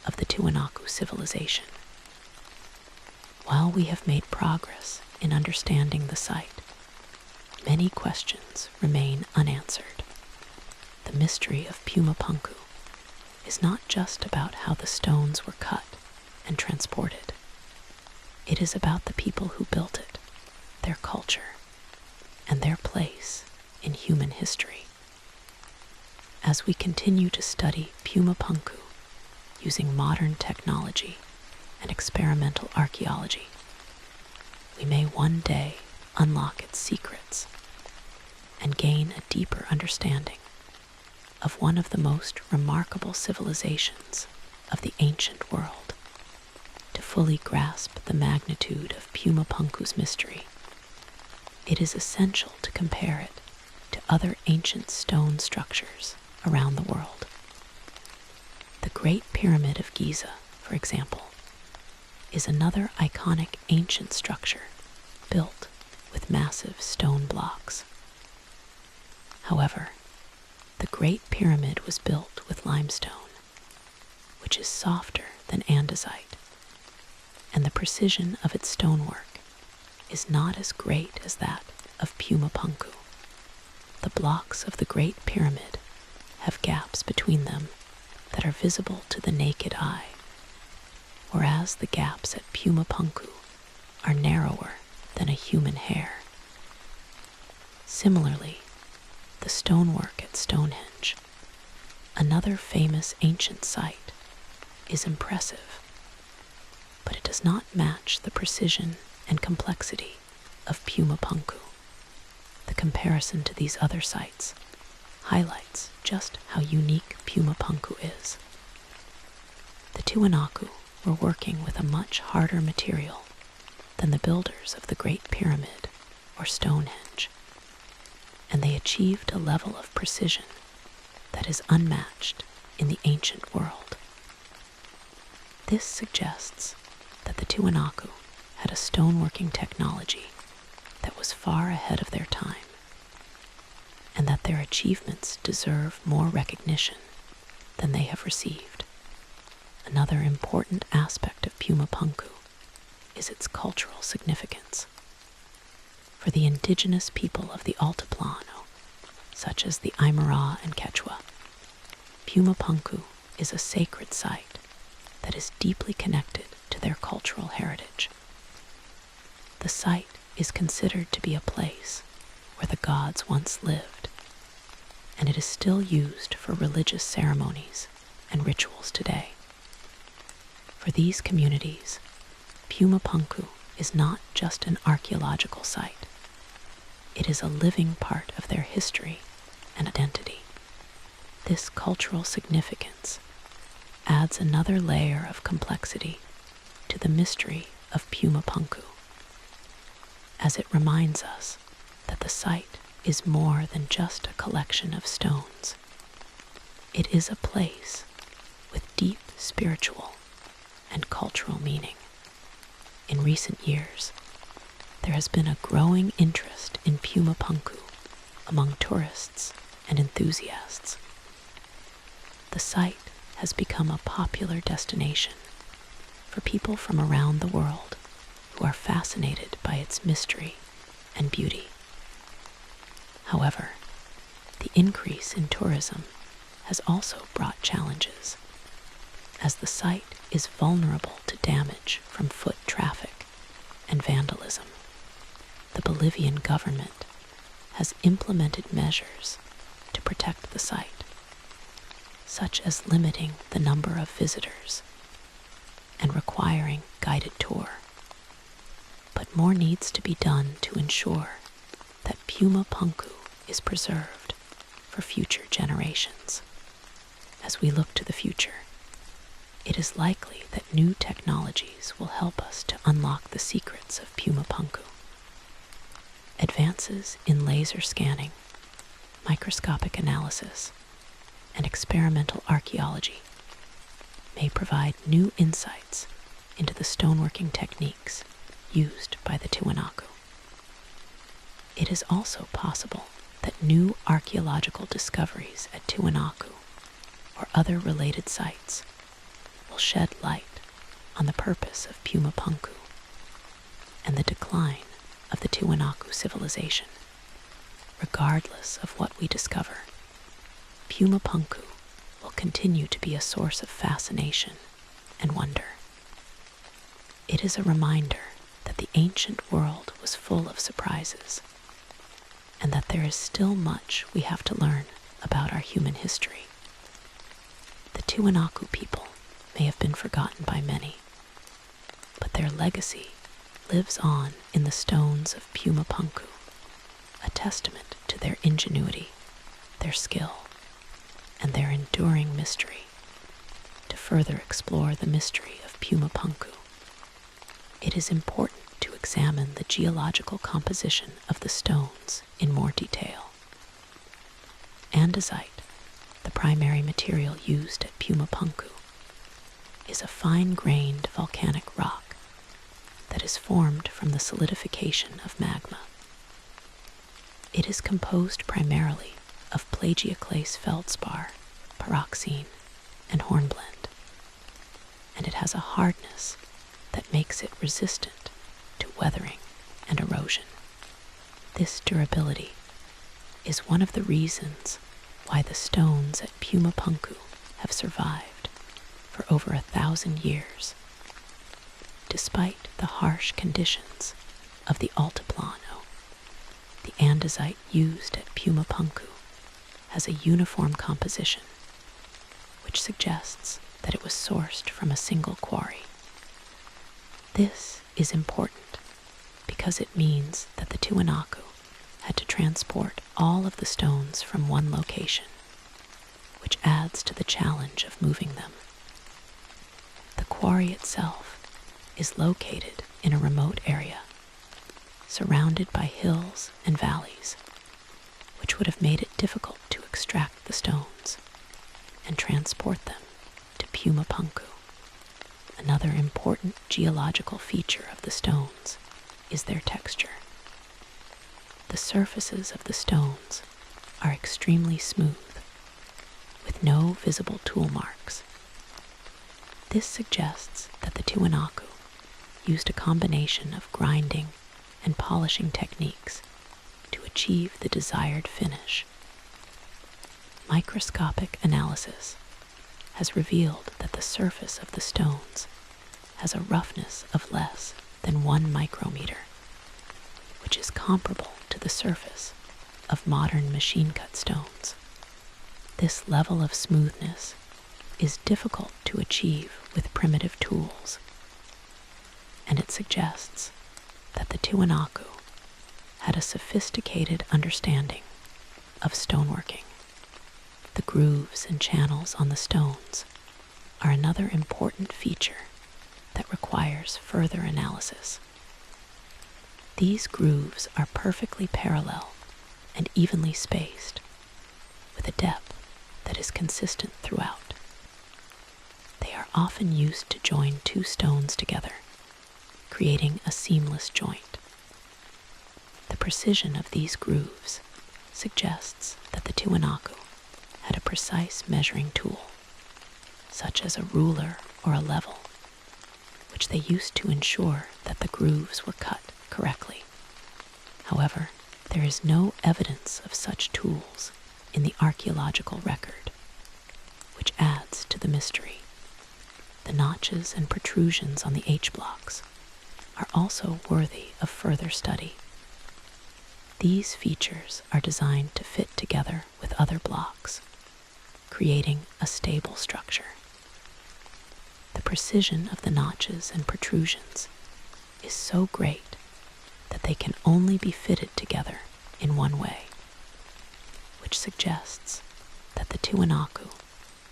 of the Tiwanaku civilization. While we have made progress in understanding the site, many questions remain unanswered. The mystery of Puma Punku is not just about how the stones were cut and transported. It is about the people who built it, their culture, and their place in human history. As we continue to study Puma Punku using modern technology and experimental archaeology, we may one day unlock its secrets and gain a deeper understanding of one of the most remarkable civilizations of the ancient world. To fully grasp the magnitude of Puma Punku's mystery, it is essential to compare it to other ancient stone structures around the world. The Great Pyramid of Giza, for example, is another iconic ancient structure built with massive stone blocks. However, the Great Pyramid was built with limestone, which is softer than andesite, and the precision of its stonework is not as great as that of Puma Punku. The blocks of the Great Pyramid have gaps between them that are visible to the naked eye, whereas the gaps at Puma Punku are narrower than a human hair. Similarly, the stonework at Stonehenge, another famous ancient site, is impressive, but it does not match the precision and complexity of Puma Punku. The comparison to these other sites highlights just how unique Puma Punku is. The Tiwanaku were working with a much harder material than the builders of the Great Pyramid or Stonehenge, and they achieved a level of precision that is unmatched in the ancient world. This suggests that the Tiwanaku had a stoneworking technology that was far ahead of their time, and that their achievements deserve more recognition than they have received. Another important aspect of Puma Punku is its cultural significance. For the indigenous people of the Altiplano, such as the Aymara and Quechua, Puma Punku is a sacred site that is deeply connected to to their cultural heritage. The site is considered to be a place where the gods once lived, and it is still used for religious ceremonies and rituals today. For these communities, Punku is not just an archaeological site. It is a living part of their history and identity. This cultural significance adds another layer of complexity to the mystery of Punku, as it reminds us that the site is more than just a collection of stones. It is a place with deep spiritual and cultural meaning. In recent years, there has been a growing interest in Punku among tourists and enthusiasts. The site has become a popular destination for people from around the world who are fascinated by its mystery and beauty. However, the increase in tourism has also brought challenges, as the site is vulnerable to damage from foot traffic and vandalism. The Bolivian government has implemented measures to protect the site, such as limiting the number of visitors and requiring guided tour. But more needs to be done to ensure that Punku is preserved for future generations. As we look to the future, it is likely that new technologies will help us to unlock the secrets of Punku. Advances in laser scanning, microscopic analysis, and experimental archaeology may provide new insights into the stoneworking techniques used by the Tiwanaku. It is also possible that new archaeological discoveries at Tiwanaku or other related sites will shed light on the purpose of Punku and the decline of the Tiwanaku civilization. Regardless of what we discover, Punku will continue to be a source of fascination and wonder. It is a reminder that the ancient world was full of surprises, and that there is still much we have to learn about our human history. The Tiwanaku people may have been forgotten by many, but their legacy lives on in the stones of Punku, a testament to their ingenuity, their skill, and their enduring mystery. To further explore the mystery of Punku, it is important to examine the geological composition of the stones in more detail. Andesite, the primary material used at Punku, is a fine-grained volcanic rock that is formed from the solidification of magma. It is composed primarily of plagioclase feldspar, pyroxene, and hornblende, and it has a hardness that makes it resistant to weathering and erosion. This durability is one of the reasons why the stones at Punku have survived for over 1,000 years, despite the harsh conditions of the Altiplano. The andesite used at Punku has a uniform composition, which suggests that it was sourced from a single quarry. This is important because it means that the Tiwanaku had to transport all of the stones from one location, which adds to the challenge of moving them. The quarry itself is located in a remote area, surrounded by hills and valleys, which would have made it difficult to extract the stones and transport them to Punku. Another important geological feature of the stones is their texture. The surfaces of the stones are extremely smooth, with no visible tool marks. This suggests that the Tiwanaku used a combination of grinding and polishing techniques to achieve the desired finish. Microscopic analysis has revealed that the surface of the stones has a roughness of less than 1 micrometer, which is comparable to the surface of modern machine-cut stones. This level of smoothness is difficult to achieve with primitive tools, and it suggests that the Tiwanaku had a sophisticated understanding of stoneworking. The grooves and channels on the stones are another important feature that requires further analysis. These grooves are perfectly parallel and evenly spaced, with a depth that is consistent throughout. They are often used to join 2 stones together, creating a seamless joint. The precision of these grooves suggests that the Tiwanaku had a precise measuring tool, such as a ruler or a level, which they used to ensure that the grooves were cut correctly. However, there is no evidence of such tools in the archaeological record, which adds to the mystery. The notches and protrusions on the H-blocks are also worthy of further study. These features are designed to fit together with other blocks, creating a stable structure. The precision of the notches and protrusions is so great that they can only be fitted together in one way, which suggests that the Tiwanaku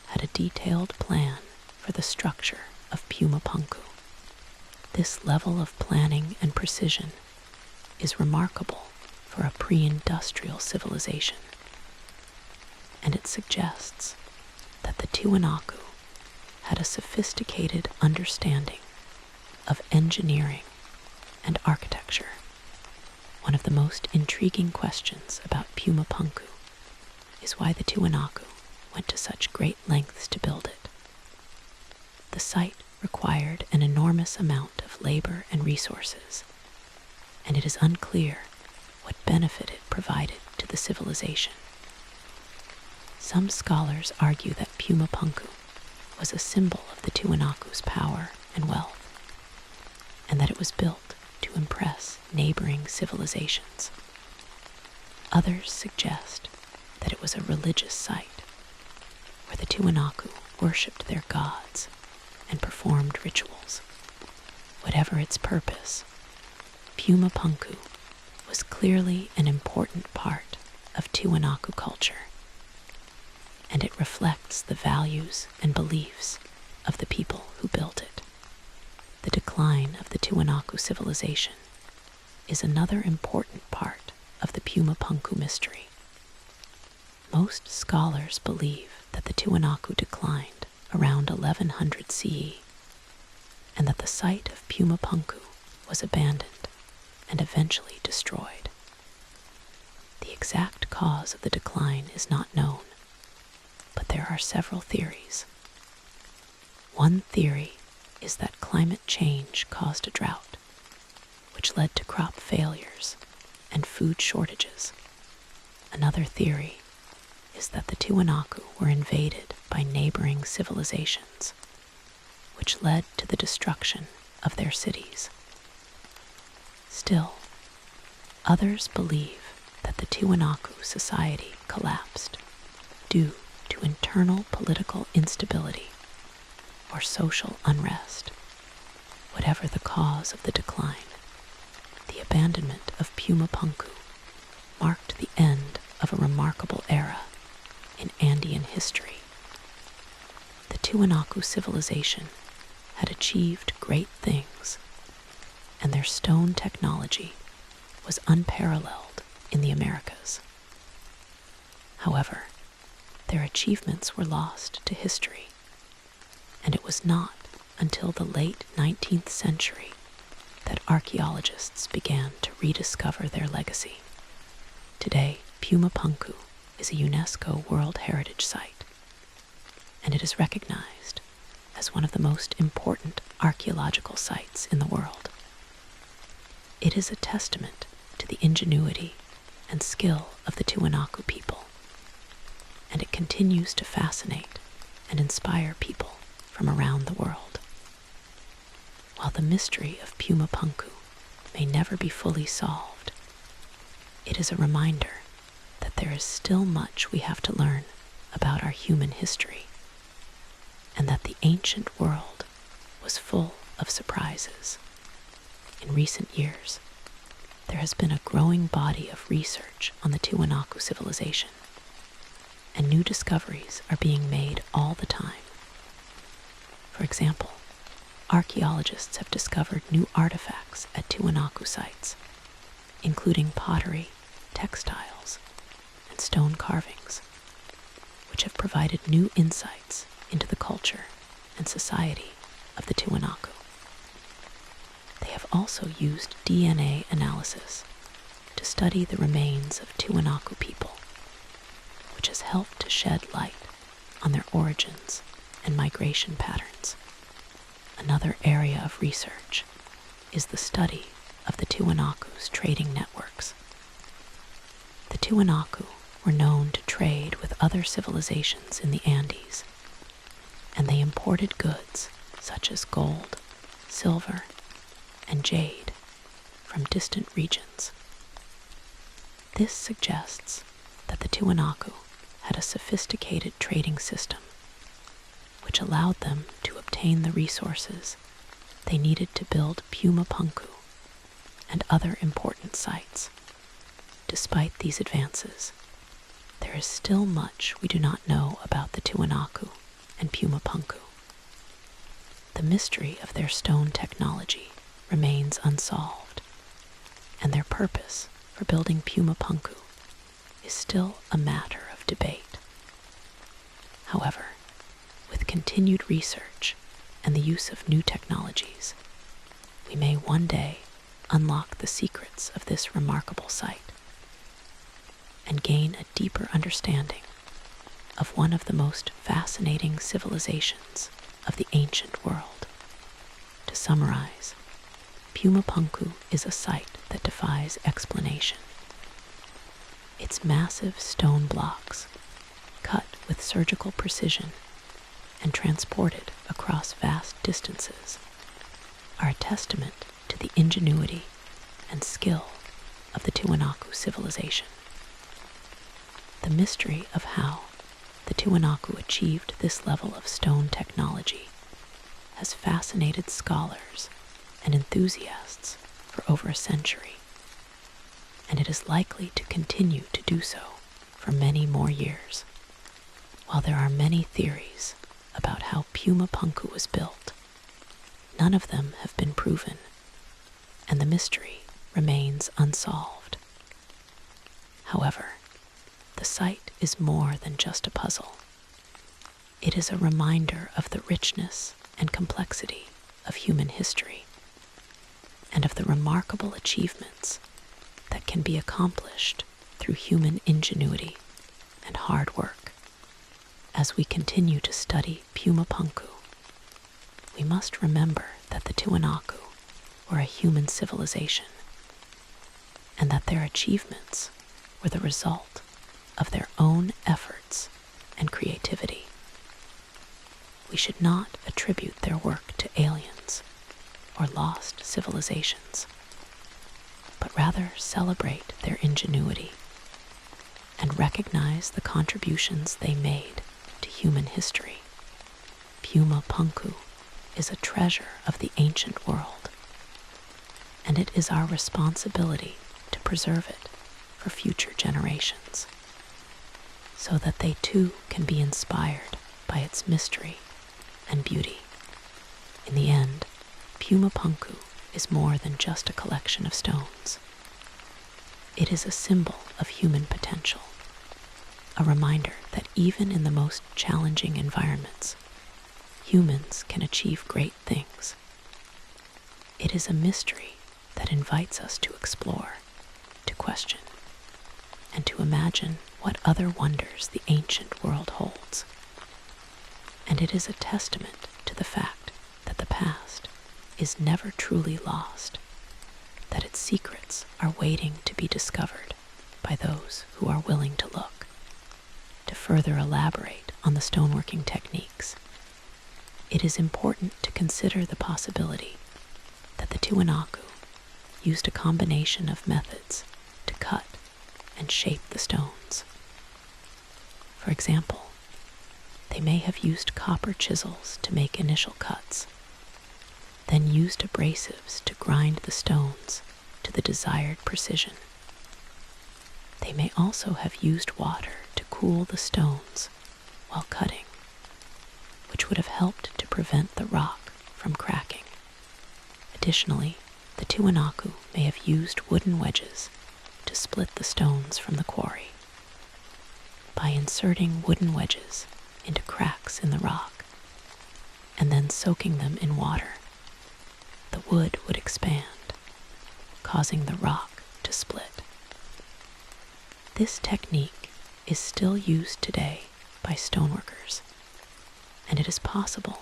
had a detailed plan for the structure of Puma Punku. This level of planning and precision is remarkable for a pre-industrial civilization, and it suggests that the Tiwanaku had a sophisticated understanding of engineering and architecture. One of the most intriguing questions about Puma Punku is why the Tiwanaku went to such great lengths to build it. The site required an enormous amount of labor and resources, and it is unclear what benefit it provided to the civilization. Some scholars argue that Puma Punku was a symbol of the Tiwanaku's power and wealth, and that it was built to impress neighboring civilizations. Others suggest that it was a religious site where the Tiwanaku worshipped their gods and performed rituals. Whatever its purpose, Puma Punku was clearly an important part of Tiwanaku culture, and it reflects the values and beliefs of the people who built it. The decline of the Tiwanaku civilization is another important part of the Puma Punku mystery. Most scholars believe that the Tiwanaku declined around 1100 CE, and that the site of Puma Punku was abandoned and eventually destroyed. The exact cause of the decline is not known, but there are several theories. One theory is that climate change caused a drought, which led to crop failures and food shortages. Another theory is that the Tiwanaku were invaded by neighboring civilizations, which led to the destruction of their cities. Still, others believe that the Tiwanaku society collapsed due to internal political instability or social unrest. Whatever the cause of the decline, the abandonment of Puma Punku marked the end of a remarkable era in Andean history. The Tiwanaku civilization had achieved great things, and their stone technology was unparalleled in the Americas. However, their achievements were lost to history, and it was not until the late 19th century that archaeologists began to rediscover their legacy. Today, Puma Punku is a UNESCO World Heritage Site, and it is recognized as one of the most important archaeological sites in the world. It is a testament to the ingenuity and skill of the Tiwanaku people, and it continues to fascinate and inspire people from around the world. While the mystery of Puma Punku may never be fully solved, it is a reminder that there is still much we have to learn about our human history, and that the ancient world was full of surprises. In recent years, there has been a growing body of research on the Tiwanaku civilization, and new discoveries are being made all the time. For example, archaeologists have discovered new artifacts at Tiwanaku sites, including pottery, textiles, and stone carvings, which have provided new insights into the culture and society of the Tiwanaku. They have also used DNA analysis to study the remains of Tiwanaku people, which has helped to shed light on their origins and migration patterns. Another area of research is the study of the Tiwanaku's trading networks. The Tiwanaku were known to trade with other civilizations in the Andes, and they imported goods such as gold, silver, and jade from distant regions. This suggests that the Tiwanaku had a sophisticated trading system, which allowed them to obtain the resources they needed to build Puma Punku and other important sites. Despite these advances, there is still much we do not know about the Tiwanaku and Puma Punku. The mystery of their stone technology remains unsolved, and their purpose for building Puma Punku is still a matter of debate. However, with continued research and the use of new technologies, we may one day unlock the secrets of this remarkable site and gain a deeper understanding of one of the most fascinating civilizations of the ancient world. To summarize, Puma Punku is a site that defies explanation. Its massive stone blocks, cut with surgical precision and transported across vast distances, are a testament to the ingenuity and skill of the Tiwanaku civilization. The mystery of how the Tiwanaku achieved this level of stone technology has fascinated scholars and enthusiasts for over a century, and it is likely to continue to do so for many more years. While there are many theories about how Puma Punku was built, none of them have been proven, and the mystery remains unsolved. However, the site is more than just a puzzle. It is a reminder of the richness and complexity of human history, and of the remarkable achievements that can be accomplished through human ingenuity and hard work. As we continue to study Puma Punku, we must remember that the Tiwanaku were a human civilization, and that their achievements were the result of their own efforts and creativity. We should not attribute their work to aliens or lost civilizations, but rather celebrate their ingenuity and recognize the contributions they made to human history. Puma Punku is a treasure of the ancient world, and it is our responsibility to preserve it for future generations, so that they too can be inspired by its mystery and beauty. In the end, Puma Punku is more than just a collection of stones. It is a symbol of human potential, a reminder that even in the most challenging environments, humans can achieve great things. It is a mystery that invites us to explore, to question, and to imagine what other wonders the ancient world holds. And it is a testament to the fact that the past is never truly lost, that its secrets are waiting to be discovered by those who are willing to look. To further elaborate on the stoneworking techniques, it is important to consider the possibility that the Tiwanaku used a combination of methods to cut and shape the stones. For example, they may have used copper chisels to make initial cuts, then used abrasives to grind the stones to the desired precision. They may also have used water to cool the stones while cutting, which would have helped to prevent the rock from cracking. Additionally, the Tiwanaku may have used wooden wedges to split the stones from the quarry. By inserting wooden wedges into cracks in the rock and then soaking them in water, the wood would expand, causing the rock to split. This technique is still used today by stoneworkers, and it is possible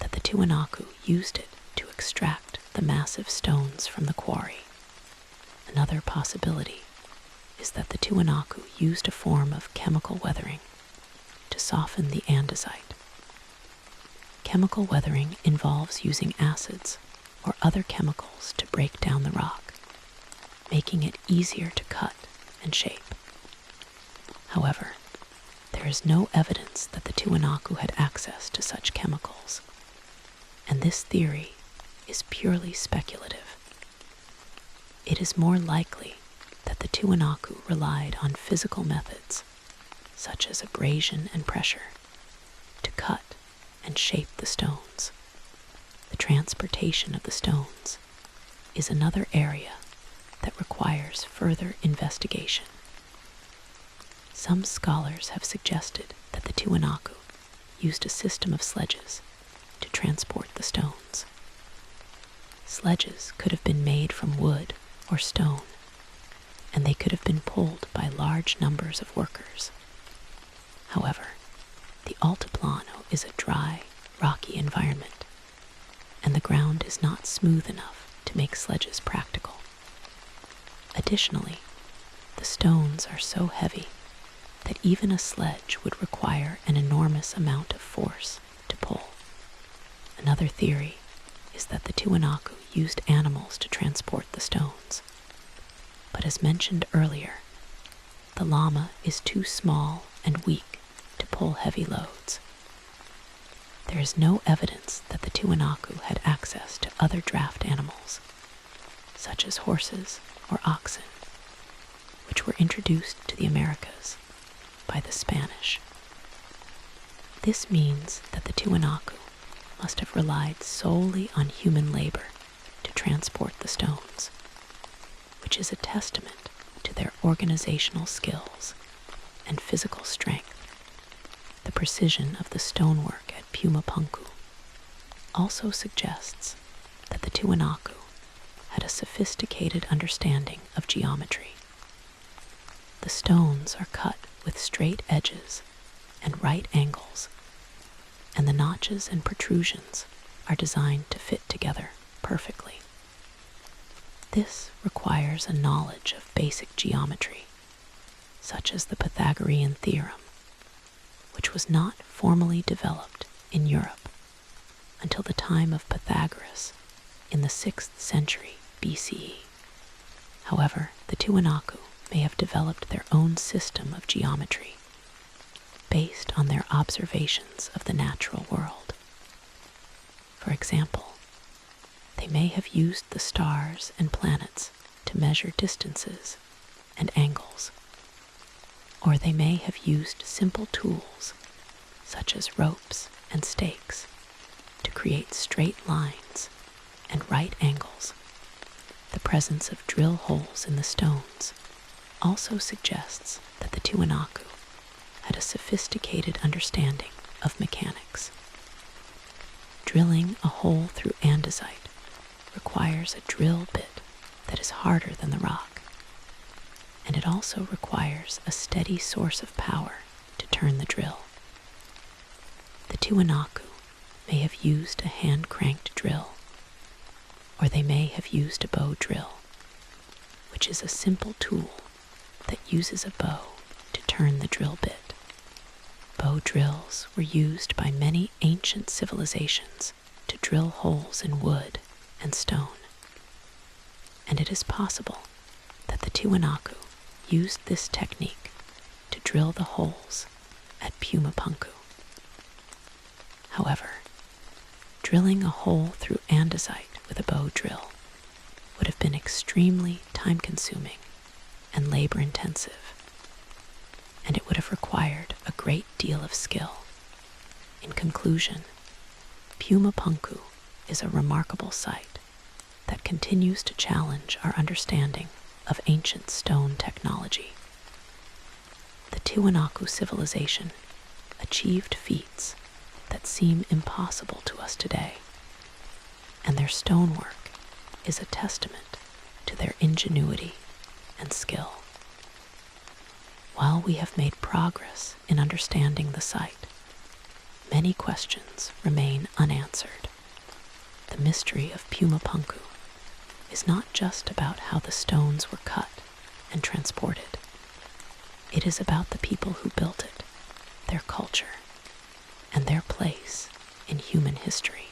that the Tiwanaku used it to extract the massive stones from the quarry. Another possibility is that the Tiwanaku used a form of chemical weathering to soften the andesite. Chemical weathering involves using acids or other chemicals to break down the rock, making it easier to cut and shape. However, there is no evidence that the Tiwanaku had access to such chemicals, and this theory is purely speculative. It is more likely that the Tiwanaku relied on physical methods, such as abrasion and pressure, to cut and shape the stones. The transportation of the stones is another area that requires further investigation. Some scholars have suggested that the Tiwanaku used a system of sledges to transport the stones. Sledges could have been made from wood or stone, and they could have been pulled by large numbers of workers. However, the Altiplano is a dry, rocky environment, and the ground is not smooth enough to make sledges practical. Additionally, the stones are so heavy that even a sledge would require an enormous amount of force to pull. Another theory is that the Tiwanaku used animals to transport the stones. But as mentioned earlier, the llama is too small and weak to pull heavy loads. There is no evidence that the Tiwanaku had access to other draft animals, such as horses or oxen, which were introduced to the Americas by the Spanish. This means that the Tiwanaku must have relied solely on human labor to transport the stones, which is a testament to their organizational skills and physical strength. The precision of the stonework at Puma Punku also suggests that the Tiwanaku had a sophisticated understanding of geometry. The stones are cut with straight edges and right angles, and the notches and protrusions are designed to fit together perfectly. This requires a knowledge of basic geometry, such as the Pythagorean theorem, which was not formally developed in Europe until the time of Pythagoras in the 6th century BCE. However, the Tiwanaku may have developed their own system of geometry based on their observations of the natural world. For example, they may have used the stars and planets to measure distances and angles, or they may have used simple tools such as ropes and stakes to create straight lines and right angles. The presence of drill holes in the stones also suggests that the Tiwanaku had a sophisticated understanding of mechanics. Drilling a hole through andesite requires a drill bit that is harder than the rock, and it also requires a steady source of power to turn the drill. The Tiwanaku may have used a hand-cranked drill, or they may have used a bow drill, which is a simple tool that uses a bow to turn the drill bit. Bow drills were used by many ancient civilizations to drill holes in wood and stone. and it is possible that the Tiwanaku used this technique to drill the holes at Puma Punku. However, drilling a hole through andesite with a bow drill would have been extremely time-consuming and labor-intensive, and it would have required a great deal of skill. In conclusion, Puma Punku is a remarkable site that continues to challenge our understanding of ancient stone technology. The Tiwanaku civilization achieved feats that seem impossible to us today, and their stonework is a testament to their ingenuity and skill. While we have made progress in understanding the site, many questions remain unanswered. The mystery of Puma Punku is not just about how the stones were cut and transported. It is about the people who built it, their culture, and their place in human history.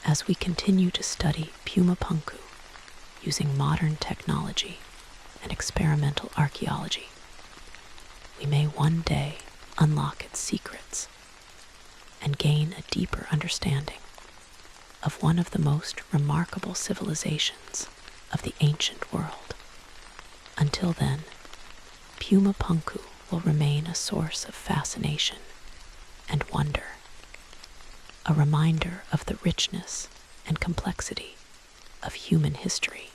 As we continue to study Puma Punku using modern technology and experimental archaeology, we may one day unlock its secrets and gain a deeper understanding of one of the most remarkable civilizations of the ancient world. Until then, Puma Punku will remain a source of fascination and wonder, a reminder of the richness and complexity of human history.